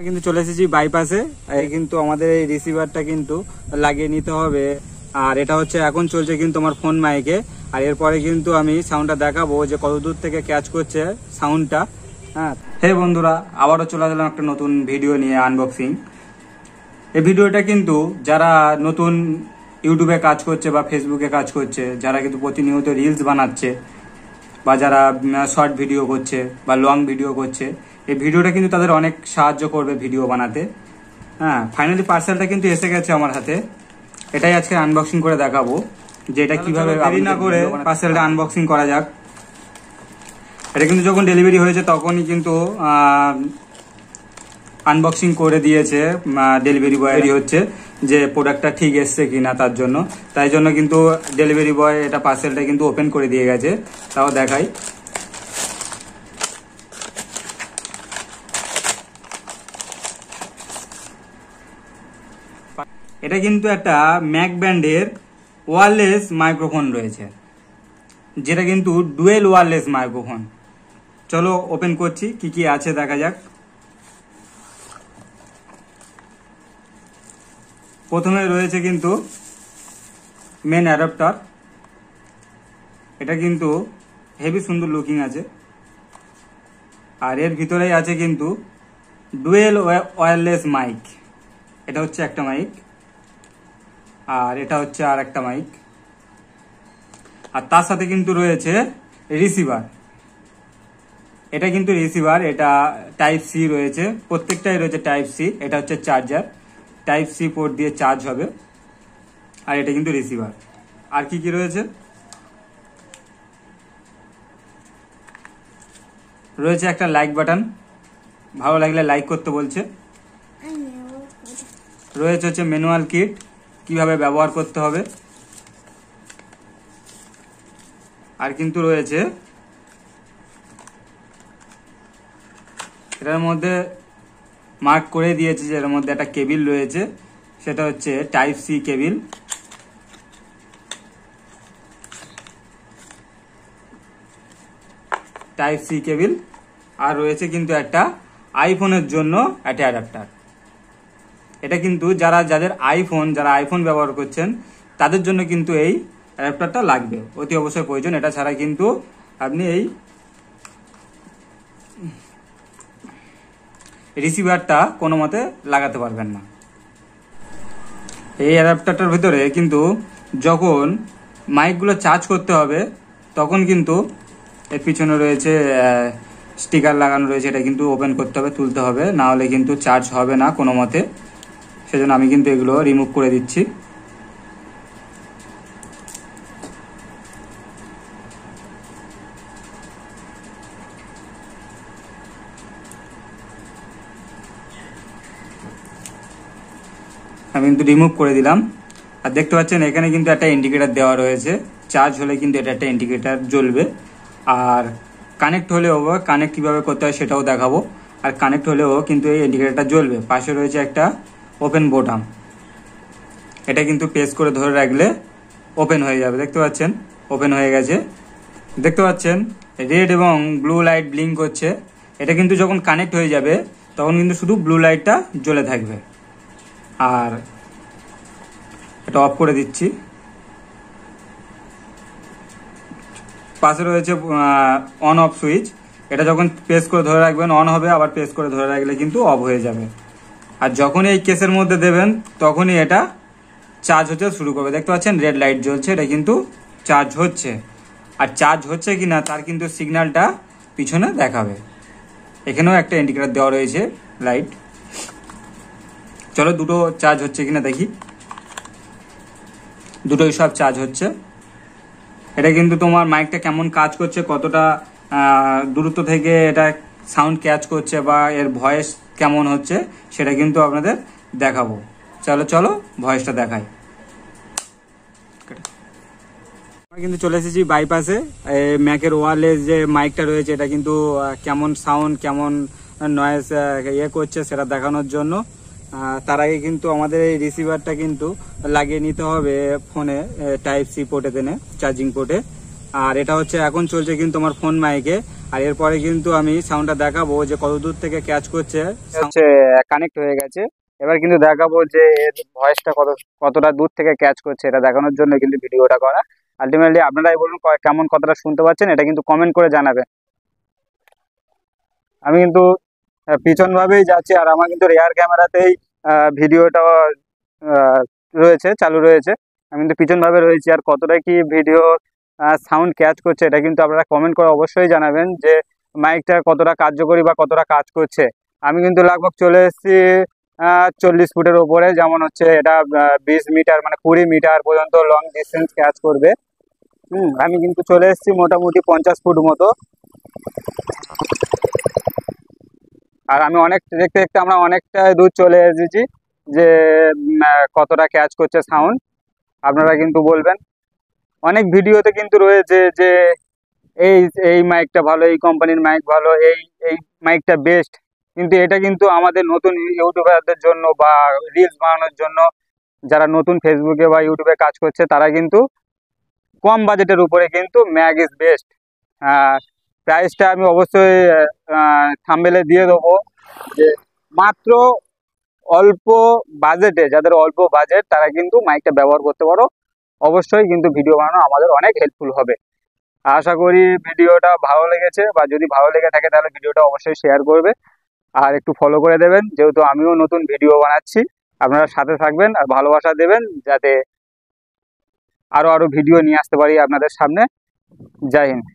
কিন্তু চলে এসেছি বাইপাসে। কিন্তু আমাদের এই রিসিভারটা কিন্তু লাগিয়ে নিতে হবে। আর এটা হচ্ছে এখন চলছে কিন্তু আমার ফোন মাইকে। আর এরপরে কিন্তু আমি সাউন্ডটা দেখাবো যে কত দূর থেকে ক্যাচ করছে সাউন্ডটা। হ্যাঁ, হে বন্ধুরা, আবারও চলে এলাম একটা নতুন ভিডিও নিয়ে, আনবক্সিং। এই ভিডিওটা কিন্তু যারা নতুন ইউটিউবে কাজ করছে বা ফেসবুকে কাজ করছে, যারা কিন্তু প্রতিনিয়ত রিলস বানাচ্ছে বা যারা শর্ট ভিডিও করছে বা লং ভিডিও করছে, এই ভিডিওটা কিন্তু তাদের অনেক সাহায্য করবে ভিডিও বানাতে। হ্যাঁ, ফাইনালি পার্সেলটা কিন্তু এসে গেছে আমার হাতে। এটাই আজকে আনবক্সিং করে দেখাবো যে এটা কিভাবে। দেরি না করে পার্সেলটা আনবক্সিং করা যাক। এটা কিন্তু যখন ডেলিভারি হয়েছে তখনই কিন্তু আনবক্সিং করে দিয়েছে ডেলিভারি বয়। হচ্ছে যে প্রোডাক্টটা ঠিক এসছে কিনা তার জন্য, তাই জন্য কিন্তু ডেলিভারি বয় এটা পার্সেলটা কিন্তু ওপেন করে দিয়ে গেছে। তাও দেখাই। এটা কিন্তু একটা ম্যাক ব্র্যান্ডের ওয়্যারলেস মাইক্রোফোন রয়েছে, যেটা কিন্তু ডুয়েল ওয়্যারলেস মাইক্রোফোন। চলো ওপেন করছি, কি কি আছে দেখা যাক। প্রথমে রয়েছে কিন্তু মেন অ্যাডাপ্টার। এটা কিন্তু হেভি সুন্দর লুকিং আছে। আর এর ভিতরেই আছে কিন্তু ডুয়েল ওয়্যারলেস মাইক। এটা হচ্ছে একটা মাইক, আর এটা হচ্ছে আর একটা মাইক। আর তার সাথে কিন্তু রয়েছে রিসিভার। এটা কিন্তু রিসিভার, এটা টাইপ সি রয়েছে, প্রত্যেকটাই রয়েছে টাইপ সি। এটা হচ্ছে চার্জার, টাইপ সি পোর্ট দিয়ে চার্জ হবে। আর এটা কিন্তু রিসিভার। আর কি কি রয়েছে, রয়েছে একটা লাইক বাটন, ভালো লাগলে লাইক করতে বলছে। রয়েছে হচ্ছে ম্যানুয়াল কিট, কিভাবে ব্যবহার করতে হবে। আর কিন্তু রয়েছে এটার মধ্যে মার্ক করে দিয়েছে যে এর মধ্যে একটা কেবিল রয়েছে, সেটা হচ্ছে type C cable. Type C cable. আর রয়েছে কিন্তু একটা আইফোনের জন্য একটা অ্যাডাপ্টার। এটা কিন্তু যাদের আইফোন ব্যবহার করছেন তাদের জন্য কিন্তু এই অ্যাডাপ্টারটা লাগবে, অতি অবশ্যই প্রয়োজন। এটা ছাড়া কিন্তু আপনি এই রিসিভারটা কোনো মতে লাগাতে পারবেন না। এই অ্যাডাপ্টারটার ভিতরে কিন্তু যখন মাইকগুলো চার্জ করতে হবে তখন কিন্তু এর পিছনে রয়েছে স্টিকার লাগানো রয়েছে। এটা কিন্তু ওপেন করতে হবে, তুলতে হবে, না হলে কিন্তু চার্জ হবে না কোনো মতে। সেজন্য আমি কিন্তু এগুলো রিমুভ করে দিচ্ছি। আমি কিন্তু রিমুভ করে দিলাম। আর দেখতে পাচ্ছেন এখানে কিন্তু একটা ইন্ডিকেটর দেওয়া রয়েছে। চার্জ হলে কিন্তু এটা একটা ইন্ডিকেটর জ্বলবে। আর কানেক্ট হলেও কানেক্ট কীভাবে করতে হয় সেটাও দেখাবো। আর কানেক্ট হলেও কিন্তু এই ইন্ডিকেটরটা জ্বলবে। পাশে রয়েছে একটা ওপেন বোতাম, এটা কিন্তু প্রেস করে ধরে রাখলে ওপেন হয়ে যাবে। দেখতে পাচ্ছেন ওপেন হয়ে গেছে। দেখতে পাচ্ছেন রেড এবং ব্লু লাইট ব্লিঙ্ক করছে। এটা কিন্তু যখন কানেক্ট হয়ে যাবে তখন কিন্তু শুধু ব্লু লাইটটা জ্বলে থাকবে। আর এটা অফ করে দিচ্ছি। পাশে রয়েছে অন অফ সুইচ। এটা যখন প্রেস করে ধরে রাখবেন অন হবে, আবার প্রেস করে ধরে রাখলে কিন্তু অফ হয়ে যাবে। আর যখনই এই কেসের মধ্যে দেবেন তখনই এটা চার্জ হতে শুরু করবে। দেখতে পাচ্ছেন রেড লাইট জ্বলছে, এটা কিন্তু চার্জ হচ্ছে। আর চার্জ হচ্ছে কিনা তার কিন্তু সিগন্যালটা পিছনে দেখাবে। এখানেও একটা ইন্ডিকেটর দেওয়া রয়েছে লাইট। চলো দুটো চার্জ হচ্ছে কিনা দেখি। দুটোই সব চার্জ হচ্ছে। এটা কিন্তু তোমার মাইকটা কেমন কাজ করছে, কতটা দূরত্ব থেকে এটা সাউন্ড ক্যাচ করছে বা এর ভয়েস কেমন হচ্ছে সেটা কিন্তু আপনাদের দেখাবো। চলো ভয়েসটা দেখাই। আমরা কিন্তু চলে এসেছি বাইপাসে। ম্যাকের ওয়্যারলেস যে মাইকটা রয়েছে এটা কিন্তু কেমন সাউন্ড, কেমন নয়েজ করছে সেটা দেখানোর জন্য। তার আগে কিন্তু আমাদের এই রিসিভারটা কিন্তু লাগিয়ে নিতে হবে ফোনে, টাইপ সি পোর্টে দেনে, চার্জিং পোর্টে। আর এটা হচ্ছে এখন চলছে কিন্তু আমার ফোন মাইকে। আর এরপরে কিন্তু আমি সাউন্ডটা দেখাবো যে কত দূর থেকে ক্যাচ করছে, হচ্ছে কানেক্ট হয়ে গেছে। এবার কিন্তু দেখাবো যে এর ভয়েসটা কতটা দূর থেকে ক্যাচ করছে, এটা দেখানোর জন্য কিন্তু ভিডিওটা করা। আলটিমেটলি আপনারাই বলুন কেমন কতটা শুনতে পাচ্ছেন, এটা কিন্তু কমেন্ট করে জানাবেন। আমি কিন্তু পিছন ভাবেই যাচ্ছি, আর আমার কিন্তু রেয়ার ক্যামেরাতেই ভিডিওটা রয়েছে, চালু রয়েছে। আমি কিন্তু পিছন ভাবে রয়েছি, আর কতটা কি ভিডিও সাউন্ড ক্যাচ করছে এটা কিন্তু আপনারা কমেন্ট করে অবশ্যই জানাবেন যে মাইকটা কতটা কার্যকরী বা কতটা কাজ করছে। আমি কিন্তু লগভগ চলে এসেছি 40 ফুটের ওপরে, যেমন হচ্ছে এটা 20 মিটার মানে 20 মিটার পর্যন্ত লং ডিস্টেন্স ক্যাচ করবে। আমি কিন্তু চলে এসেছি মোটামুটি 50 ফুট মতো। আর আমি দেখতে দেখতে আমরা অনেকটা দূর চলে এসেছি যে কতটা ক্যাচ করছে সাউন্ড, আপনারা কিন্তু বলবেন। অনেক ভিডিওতে কিন্তু রয়েছে যে এই এই মাইকটা ভালো, এই কোম্পানির মাইক ভালো, এই এই মাইকটা বেস্ট। কিন্তু এটা কিন্তু আমাদের নতুন ইউটিউবারদের জন্য বা রিলস বানানোর জন্য, যারা নতুন ফেসবুকে বা ইউটিউবে কাজ করছে, তারা কিন্তু কম বাজেটের উপরে কিন্তু ম্যাগ ইজ বেস্ট। প্রাইসটা আমি অবশ্যই থাম্বনেলে দিয়ে দেবো, যে মাত্র অল্প বাজেটে, যাদের অল্প বাজেট তারা কিন্তু মাইকটা ব্যবহার করতে পারো। অবশ্যই কিন্তু ভিডিও বানানো আমাদের অনেক হেল্পফুল হবে। আশা করি ভিডিওটা ভালো লেগেছে, বা যদি ভালো লেগে থাকে তাহলে ভিডিওটা অবশ্যই শেয়ার করবে আর একটু ফলো করে দেবেন, যেহেতু আমিও নতুন ভিডিও বানাচ্ছি। আপনারা সাথে থাকবেন আর ভালোবাসা দেবেন, যাতে আরো ভিডিও নিয়ে আসতে পারি আপনাদের সামনে। জয় হিন্দ।